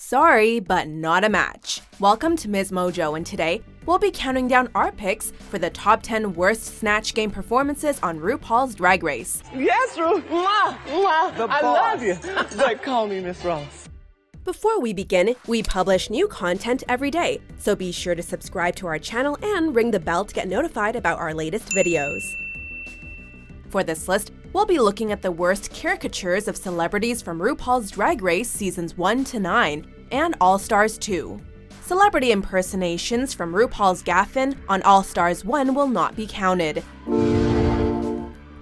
Sorry, but not a match. Welcome to MsMojo, and today we'll be counting down our picks for the top 10 worst Snatch Game performances on RuPaul's Drag Race. Yes, Ru. Mwah, mwah. I love you. But call me Miss Ross. Before we begin, we publish new content every day, so be sure to subscribe to our channel and ring the bell to get notified about our latest videos. For this list, we'll be looking at the worst caricatures of celebrities from RuPaul's Drag Race Seasons 1 to 9 and All Stars 2. Celebrity impersonations from RuPaul's Gaffin on All Stars 1 will not be counted.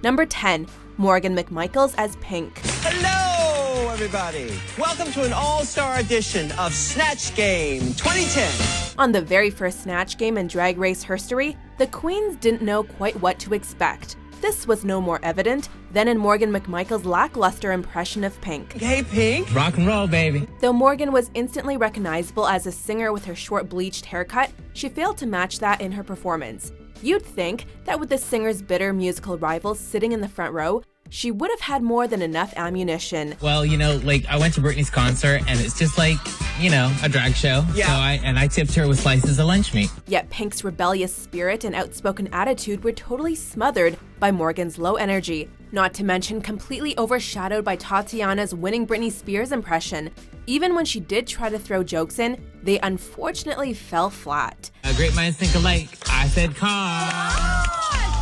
Number 10. Morgan McMichaels as Pink. Hello, everybody. Welcome to an all-star edition of Snatch Game 2010. On the very first Snatch Game in Drag Race history, the queens didn't know quite what to expect. This was no more evident than in Morgan McMichael's lackluster impression of Pink. Hey, Pink. Rock and roll, baby. Though Morgan was instantly recognizable as a singer with her short bleached haircut, she failed to match that in her performance. You'd think that with the singer's bitter musical rivals sitting in the front row, she would have had more than enough ammunition. Well, I went to Britney's concert and it's just like, a drag show. Yeah. So I tipped her with slices of lunch meat. Yet Pink's rebellious spirit and outspoken attitude were totally smothered by Morgan's low energy, not to mention completely overshadowed by Tatiana's winning Britney Spears impression. Even when she did try to throw jokes in, they unfortunately fell flat. Great minds think alike. I said car.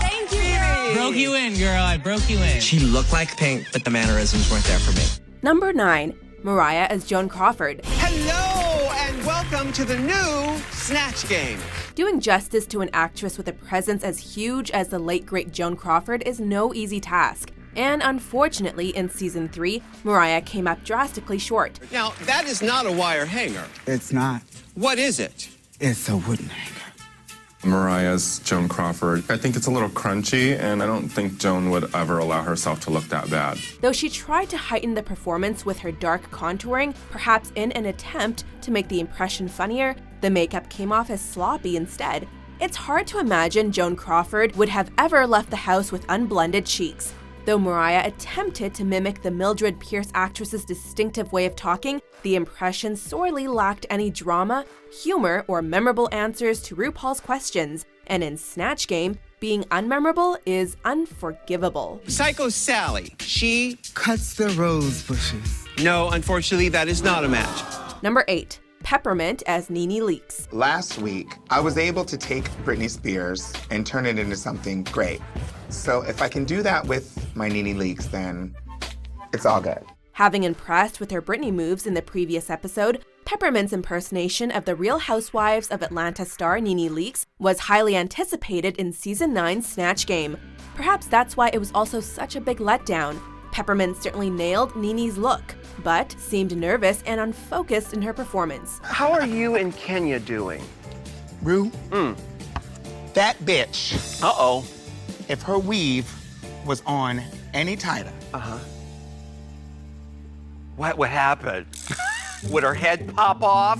Thank you! Broke you in, girl. I broke you in. She looked like Pink, but the mannerisms weren't there for me. Number 9. Mariah as Joan Crawford. Hello, and welcome to the new Snatch Game. Doing justice to an actress with a presence as huge as the late great Joan Crawford is no easy task. And unfortunately, in Season 3, Mariah came up drastically short. Now, that is not a wire hanger. It's not. What is it? It's a wooden hanger. Mariah's Joan Crawford. I think it's a little crunchy, and I don't think Joan would ever allow herself to look that bad. Though she tried to heighten the performance with her dark contouring, perhaps in an attempt to make the impression funnier, the makeup came off as sloppy instead. It's hard to imagine Joan Crawford would have ever left the house with unblended cheeks. Though Mariah attempted to mimic the Mildred Pierce actress's distinctive way of talking, the impression sorely lacked any drama, humor, or memorable answers to RuPaul's questions, and in Snatch Game, being unmemorable is unforgivable. Psycho Sally. She... Cuts the rose bushes. No, unfortunately, that is not a match. Number 8. Peppermint as Nene Leakes. Last week, I was able to take Britney Spears and turn it into something great. So if I can do that with my Nene Leakes, then it's all good. Having impressed with her Britney moves in the previous episode, Peppermint's impersonation of the Real Housewives of Atlanta star Nene Leakes was highly anticipated in Season 9's Snatch Game. Perhaps that's why it was also such a big letdown. Peppermint certainly nailed Nene's look, but seemed nervous and unfocused in her performance. How are you and Kenya doing? Rue? That bitch, Uh-oh. if her weave was on any tighter, What happened? Would her head pop off?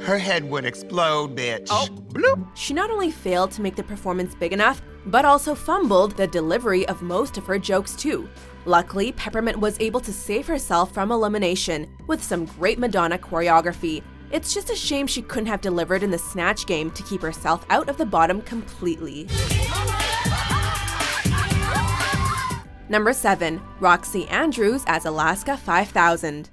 her head would explode, bitch. Oh, bloop. She not only failed to make the performance big enough, but also fumbled the delivery of most of her jokes too. Luckily, Peppermint was able to save herself from elimination with some great Madonna choreography. It's just a shame she couldn't have delivered in the Snatch Game to keep herself out of the bottom completely. Number 7. Roxxxy Andrews as Alaska 5000.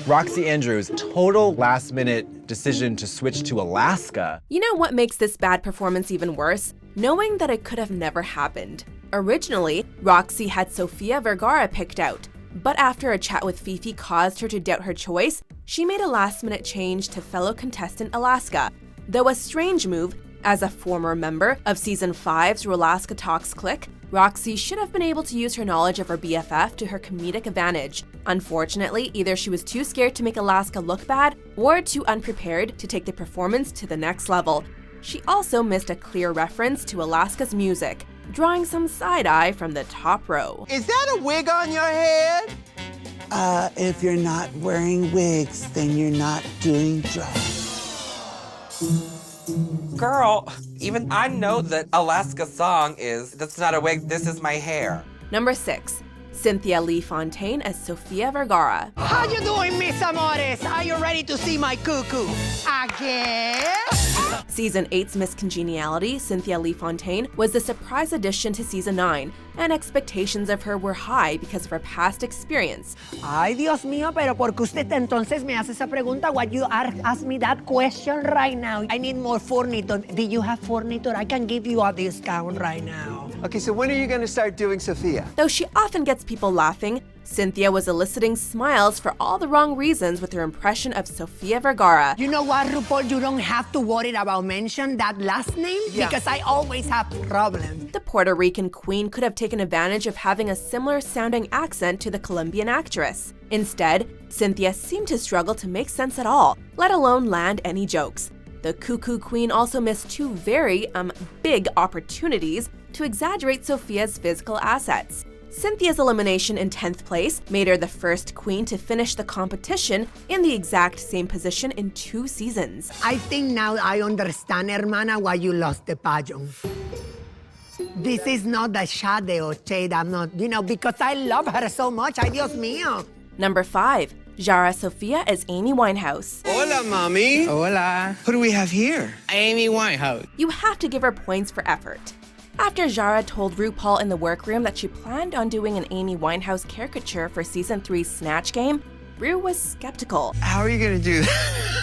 Roxxxy Andrews' total last-minute decision to switch to Alaska. You know what makes this bad performance even worse? Knowing that it could have never happened. Originally, Roxxxy had Sofia Vergara picked out, but after a chat with Phi Phi caused her to doubt her choice, she made a last-minute change to fellow contestant Alaska. Though a strange move, as a former member of Season 5's Alaska Talks clique, Roxxxy should have been able to use her knowledge of her BFF to her comedic advantage. Unfortunately, either she was too scared to make Alaska look bad, or too unprepared to take the performance to the next level. She also missed a clear reference to Alaska's music, drawing some side-eye from the top row. Is that a wig on your head? If you're not wearing wigs, then you're not doing drugs. Girl, even I know that Alaska's song is, that's not a wig, this is my hair. Number 6. Cynthia Lee Fontaine as Sofia Vergara. How you doing, mis amores? Are you ready to see my cuckoo? Again? Season 8's Miss Congeniality, Cynthia Lee Fontaine, was the surprise addition to Season 9, and expectations of her were high because of her past experience. Ay, Dios mío, pero ¿por qué usted entonces me hace esa pregunta? Why you ask me that question right now? I need more furniture. Do you have furniture? I can give you a discount right now. Okay, so when are you going to start doing Sofia? Though she often gets people laughing, Cynthia was eliciting smiles for all the wrong reasons with her impression of Sofia Vergara. You know what, RuPaul? You don't have to worry about mention that last name because I always have problems. The Puerto Rican queen could have taken advantage of having a similar sounding accent to the Colombian actress. Instead, Cynthia seemed to struggle to make sense at all, let alone land any jokes. The Cuckoo Queen also missed two very, big opportunities to exaggerate Sofia's physical assets. Cynthia's elimination in 10th place made her the first queen to finish the competition in the exact same position in 2 seasons. I think now I understand, hermana, why you lost the pageant. This is not the shadow or shade. I'm not, because I love her so much. Ay, Dios mío. Number 5. Yara Sofia as Amy Winehouse. Hola, Mommy. Hola. Who do we have here? Amy Winehouse. You have to give her points for effort. After Yara told RuPaul in the workroom that she planned on doing an Amy Winehouse caricature for Season 3's Snatch Game, Ru was skeptical. How are you going to do that?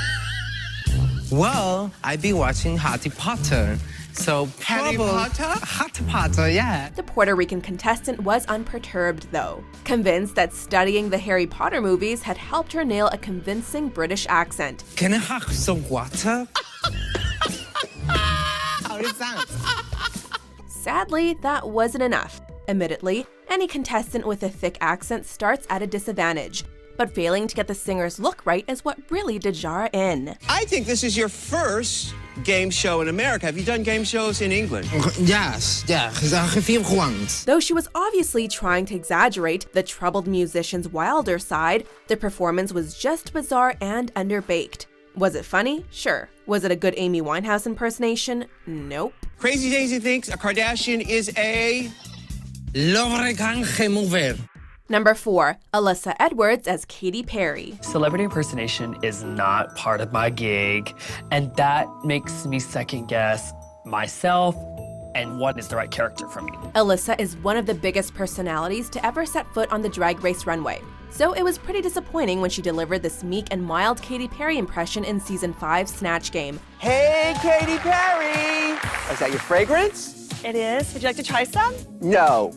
Well, I've been watching Harry Potter. So Harry Potter? Harry Potter, yeah. The Puerto Rican contestant was unperturbed, though, convinced that studying the Harry Potter movies had helped her nail a convincing British accent. Can I have some water? How it sounds. Sadly, that wasn't enough. Admittedly, any contestant with a thick accent starts at a disadvantage, but failing to get the singer's look right is what really did Yara in. I think this is your first game show in America. Have you done game shows in England? Yes, a few once. Though she was obviously trying to exaggerate the troubled musician's wilder side, the performance was just bizarre and underbaked. Was it funny? Sure. Was it a good Amy Winehouse impersonation? Nope. Crazy Daisy thinks a Kardashian is a... Laganja mover. Number 4. Alyssa Edwards as Katy Perry. Celebrity impersonation is not part of my gig, and that makes me second guess myself and what is the right character for me. Alyssa is one of the biggest personalities to ever set foot on the Drag Race runway, so it was pretty disappointing when she delivered this meek and mild Katy Perry impression in Season 5's Snatch Game. Hey, Katy Perry! Is that your fragrance? It is. Would you like to try some? No.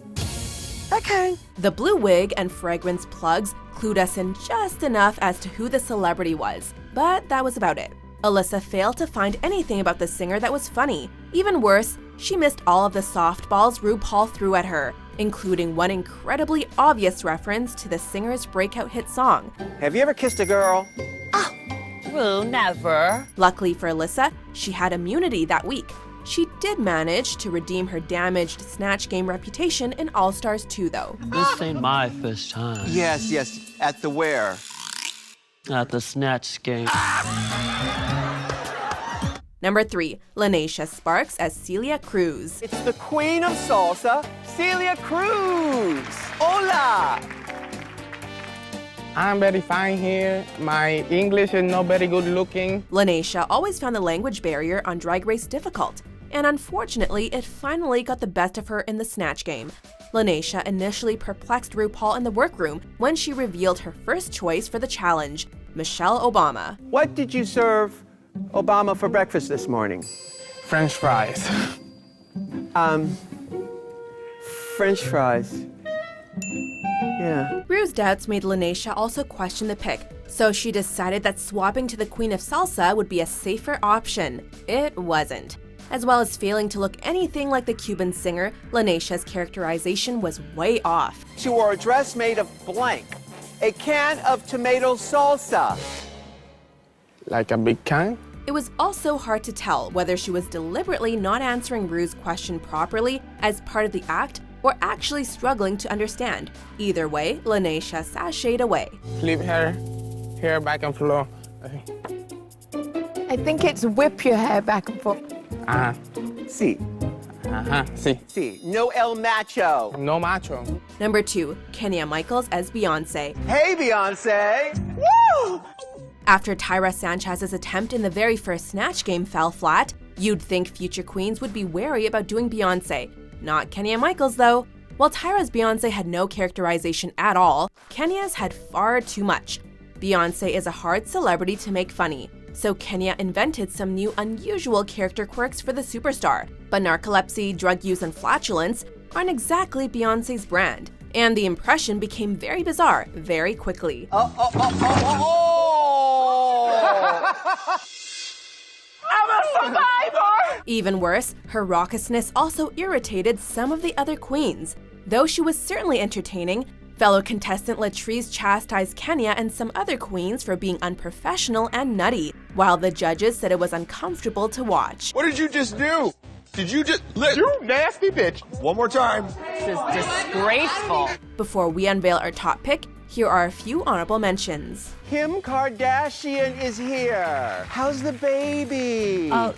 Okay. The blue wig and fragrance plugs clued us in just enough as to who the celebrity was, but that was about it. Alyssa failed to find anything about the singer that was funny. Even worse, she missed all of the softballs RuPaul threw at her, including one incredibly obvious reference to the singer's breakout hit song. Have you ever kissed a girl? Well, never. Luckily for Alyssa, she had immunity that week. She did manage to redeem her damaged Snatch Game reputation in All-Stars 2, though. This ain't my first time. Yes. At the where? At the Snatch Game. Number 3. Lineysha Sparx as Celia Cruz. It's the queen of salsa, Celia Cruz. Hola! I'm very fine here. My English is not very good looking. Lineysha always found the language barrier on Drag Race difficult, and unfortunately, it finally got the best of her in the Snatch Game. Lineysha initially perplexed RuPaul in the workroom when she revealed her first choice for the challenge, Michelle Obama. What did you serve Obama for breakfast this morning? French fries. French fries. Yeah. Ru's doubts made Lineysha also question the pick, so she decided that swapping to the Queen of Salsa would be a safer option. It wasn't. As well as failing to look anything like the Cuban singer, Lineysha's characterization was way off. She wore a dress made of blank. A can of tomato salsa. Like a big can? It was also hard to tell whether she was deliberately not answering Ru's question properly as part of the act or actually struggling to understand. Either way, Lineysha sashayed away. Flip her hair back and forth. I think it's whip your hair back and forth. Sí. Sí. Sí. No el macho. No macho. Number 2, Kenya Michaels as Beyoncé. Hey, Beyonce! Woo! After Tyra Sanchez's attempt in the very first Snatch Game fell flat, you'd think future queens would be wary about doing Beyoncé. Not Kenya Michaels, though. While Tyra's Beyoncé had no characterization at all, Kenya's had far too much. Beyoncé is a hard celebrity to make funny, so Kenya invented some new unusual character quirks for the superstar. But narcolepsy, drug use, and flatulence aren't exactly Beyoncé's brand, and the impression became very bizarre very quickly. I'm a survivor! Even worse, her raucousness also irritated some of the other queens. Though she was certainly entertaining, fellow contestant Latrice chastised Kenya and some other queens for being unprofessional and nutty, while the judges said it was uncomfortable to watch. What did you just do? Did you just you nasty bitch? One more time. This is disgraceful. Before we unveil our top pick, here are a few honorable mentions. Kim Kardashian is here. How's the baby? Oh,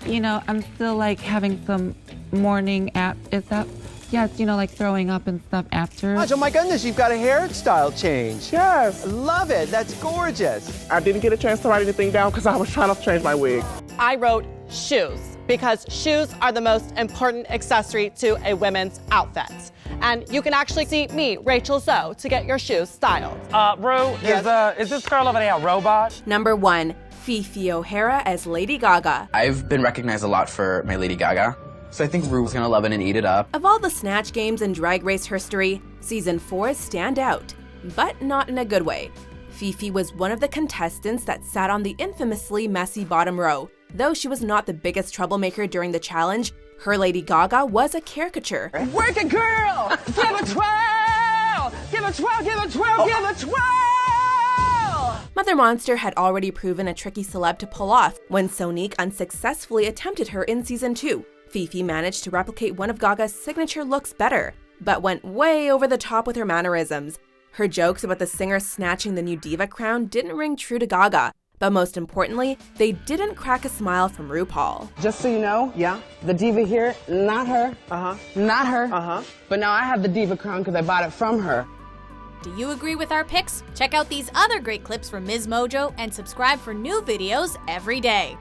I'm still like having some morning yes, like throwing up and stuff after. Oh my goodness, you've got a hairstyle change. Yes. Love it. That's gorgeous. I didn't get a chance to write anything down because I was trying to change my wig. I wrote shoes because shoes are the most important accessory to a women's outfit. And you can actually see me, Rachel Zoe, to get your shoes styled. Ru, is this girl over there a robot? Number 1, Phi Phi O'Hara as Lady Gaga. I've been recognized a lot for my Lady Gaga, so I think Ru's gonna love it and eat it up. Of all the Snatch Games in Drag Race history, Season 4's stand out, but not in a good way. Phi Phi was one of the contestants that sat on the infamously messy bottom row. Though she was not the biggest troublemaker during the challenge, her Lady Gaga was a caricature. Work it, girl! Give it 12! Give it 12, give it 12, give it 12! Mother Monster had already proven a tricky celeb to pull off when Sonique unsuccessfully attempted her in Season 2. Phi Phi managed to replicate one of Gaga's signature looks better, but went way over the top with her mannerisms. Her jokes about the singer snatching the new diva crown didn't ring true to Gaga, but most importantly, they didn't crack a smile from RuPaul. Just so you know, the diva here, not her, not her, but now I have the diva crown because I bought it from her. Do you agree with our picks? Check out these other great clips from MsMojo and subscribe for new videos every day.